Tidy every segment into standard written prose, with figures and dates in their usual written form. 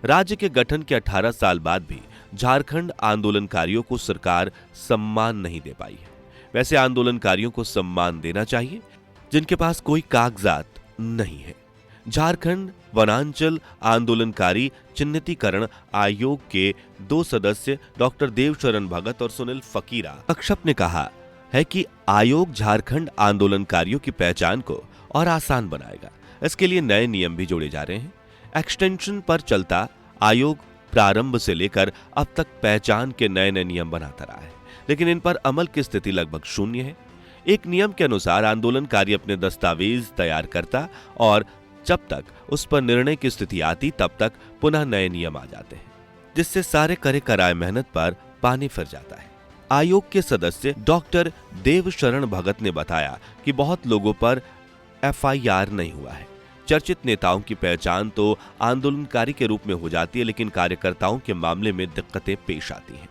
राज्य के गठन के 18 साल बाद भी झारखंड आंदोलनकारियों को सरकार सम्मान नहीं दे पाई है। वैसे आंदोलनकारियों को सम्मान देना चाहिए जिनके पास कोई कागजात नहीं है। झारखंड वनांचल आंदोलनकारी चिन्हितीकरण आयोग के 2 सदस्य डॉक्टर देवशरण भगत और सुनील फकीरा अक्षप ने कहा है कि आयोग झारखंड आंदोलनकारियों की पहचान को और आसान बनाएगा। इसके लिए नए नियम भी जोड़े जा रहे हैं। एक्सटेंशन पर चलता आयोग प्रारंभ से लेकर अब तक पहचान के नए नए नियम बनाता रहा है, लेकिन इन पर अमल की स्थिति लगभग शून्य है। एक नियम के अनुसार आंदोलनकारी अपने दस्तावेज तैयार करता और जब तक उस पर निर्णय की स्थिति आती तब तक पुनः नए नियम आ जाते हैं, जिससे सारे करे कराए मेहनत पर पानी फिर जाता है। आयोग के सदस्य डॉक्टर देवशरण भगत ने बताया कि बहुत लोगों पर FIR नहीं हुआ है। चर्चित नेताओं की पहचान तो आंदोलनकारी के रूप में हो जाती है, लेकिन कार्यकर्ताओं के मामले में दिक्कतें पेश आती हैं।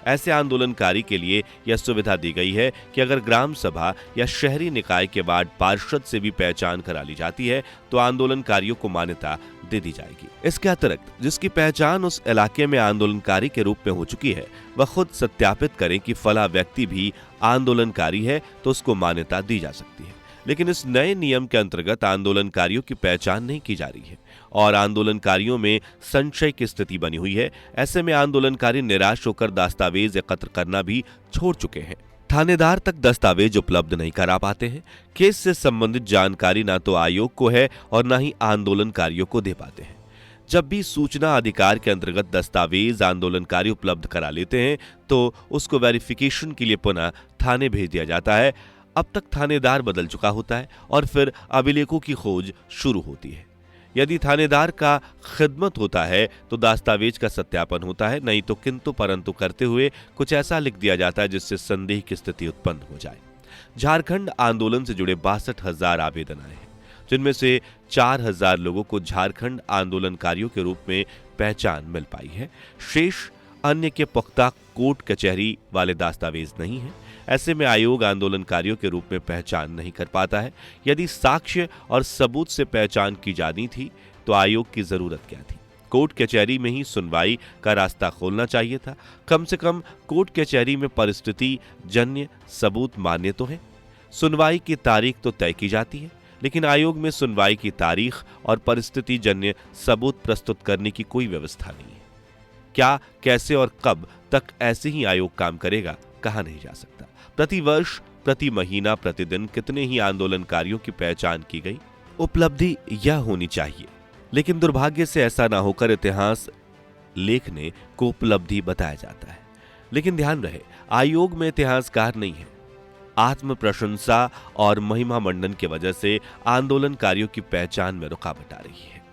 ऐसे आंदोलनकारी के लिए यह सुविधा दी गई है कि अगर ग्राम सभा या शहरी निकाय के वार्ड पार्षद से भी पहचान करा ली जाती है तो आंदोलनकारियों को मान्यता दे दी जाएगी। इसके अतिरिक्त जिसकी पहचान उस इलाके में आंदोलनकारी के रूप में हो चुकी है वह खुद सत्यापित करें कि फला व्यक्ति भी आंदोलनकारी है तो उसको मान्यता दी जा सकती है। लेकिन इस नए नियम के अंतर्गत आंदोलनकारियों की पहचान नहीं की जा रही है और आंदोलनकारियों में संशय की स्थिति बनी हुई है। ऐसे में आंदोलनकारी निराश होकर दस्तावेज एकत्र करना भी छोड़ चुके हैं। थानेदार तक दस्तावेज उपलब्ध नहीं करा पाते हैं। केस से संबंधित जानकारी ना तो आयोग को है और ना ही आंदोलनकारियों को दे पाते हैं। जब भी सूचना अधिकार के अंतर्गत दस्तावेज आंदोलनकारी उपलब्ध करा लेते हैं तो उसको वेरिफिकेशन के लिए पुनः थाने भेज दिया जाता है। अब तक थानेदार बदल चुका होता है और फिर अभिलेखों की खोज शुरू होती है। यदि थानेदार का खिदमत होता है तो दस्तावेज का सत्यापन होता है, नहीं तो किंतु परंतु करते हुए कुछ ऐसा लिख दिया जाता है जिससे संदेह की स्थिति उत्पन्न हो जाए। झारखंड आंदोलन से जुड़े 62,000 आवेदन आए हैं, जिनमें से 4,000 लोगों को झारखंड आंदोलनकारियों के रूप में पहचान मिल पाई है। शेष अन्य के पुख्ता कोर्ट कचहरी वाले दस्तावेज नहीं है। ऐसे में आयोग आंदोलनकारियों के रूप में पहचान नहीं कर पाता है। यदि साक्ष्य और सबूत से पहचान की जानी थी तो आयोग की जरूरत क्या थी? कोर्ट कचहरी में ही सुनवाई का रास्ता खोलना चाहिए था। कम से कम कोर्ट कचहरी में परिस्थिति जन्य सबूत मान्य तो है। सुनवाई की तारीख तो तय की जाती है, लेकिन आयोग में सुनवाई की तारीख और परिस्थिति जन्य सबूत प्रस्तुत करने की कोई व्यवस्था नहीं है। क्या, कैसे और कब तक ऐसे ही आयोग काम करेगा, कहा नहीं जा सकता। प्रति वर्ष, प्रति महीना, प्रतिदिन कितने ही आंदोलनकारियों की पहचान की गई, उपलब्धि यह होनी चाहिए। लेकिन दुर्भाग्य से ऐसा ना होकर इतिहास लेखने को उपलब्धि बताया जाता है। लेकिन ध्यान रहे, आयोग में इतिहासकार नहीं है। आत्म प्रशंसा और महिमा मंडन की वजह से आंदोलनकारियों की पहचान में रुकावट आ रही है।